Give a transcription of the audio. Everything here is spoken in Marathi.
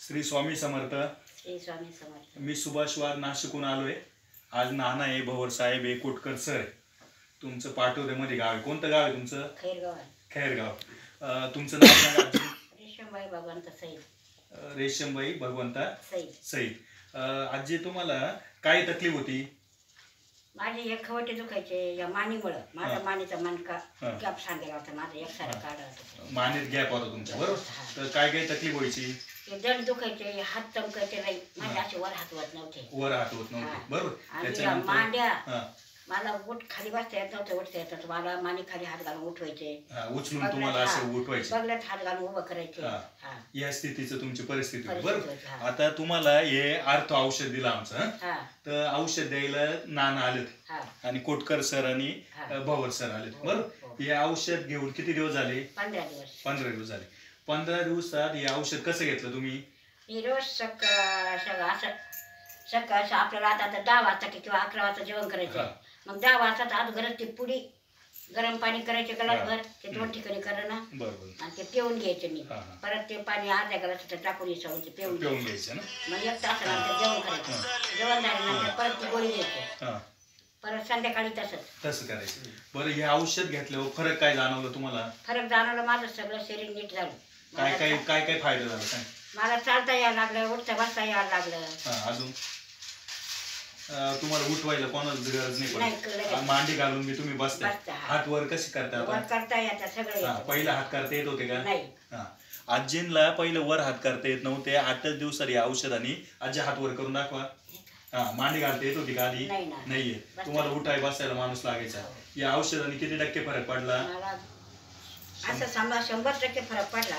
श्री स्वामी समर्थ. श्री स्वामी समर्थ. मी सुभाष वाघ नाशिकहून आलोय. आज नाना आहे, भवर साहेब आहे, कोटकर सर आहे. तुमचं पाटोद्यामध्ये गाव आहे. कोणतं गाव आहे तुमचं? खैरगाव. खैरगाव. तुमचं नाव सांगा. रेशमबाई भगवंत सईद. रेशमबाई भगवंता सईद. सईद. आजी तुम्हाला काय तकलीफ होती? माझे एक खवटे दुखायचे या मानीमुळं. माझा मानीचा मणका गॅप सांगेला होता. माझा एक सारा काढा होता. मानेत गॅप होता तुमचा, बरोबर? तर काय काय तकलीफ व्हायची? दंड दुखायचे, हात चमकायचे नाही. माझे असे वर हात होत नव्हते. वर हात होत नव्हते, बरोबर? आणि मांड्या मला उठ खाली बसता येत नव्हतं, उठता येत नव्हतं. मला मानी खाली हात घालून उठवायचे, उचलून तुम्हाला असं उठवायचे, बगल्यात हात घालून उभं करायचे. या स्थितीचं तुमची परिस्थिती, बरोबर? आता तुम्हाला हे अर्थ औषध दिलं आमचं, तर औषध द्यायला नाना आलेत आणि कोटकर सर आणि भवर सर आलेत, बरोबर? हे औषध घेऊन किती दिवस झाले? 15 दिवस. 15 दिवस झाले. 15 दिवसात हे औषध कसं घेतलं तुम्ही? रोज सकाळ आपल्याला आता 10 वाजता किंवा 11 वाजता जेवण करायचं. मग 10 वाजता आज घरात ती पुडी गरम पाणी करायचे गलासभर, ते 2 ठिकाणी करणं आणि ते पिऊन घ्यायचे. मी परत ते पाणी अर्ध्या गलास टाकून यायचं, पिऊन घ्यायचं. मग 1 तासानंतर जेवण करायचं. जेवण झाल्यानंतर परत ती गोळी घ्यायची. परत संध्याकाळी तसं करायचं. बरं, हे औषध घेतल्यावर फरक काय जाणवलं तुम्हाला? फरक जाणवलं. माझं सगळं शरीर नीट झालं. काय काय काय काय फायदा झाला काय? मला चालता यायला लागलं, उठता बसता यायला लागलं. अजून तुम्हाला उठवायला कोणाला गरज नाही, मांडी घालून मी तुम्ही बसता. हात वर कशी करता येतात सगळं. पहिला हात करता येत होते का? नाही. आजींना पहिलं वर हात करता येत नव्हते. 8 दिवसात या औषधाने आजी हात वर करून दाखवा. मांडी घालता येत होती का आधी? नाहीये. तुम्हाला उठाय बसायला माणूस लागायचा. या औषधाने किती टक्के फरक पडला? असं समजा 100% फरक पडला.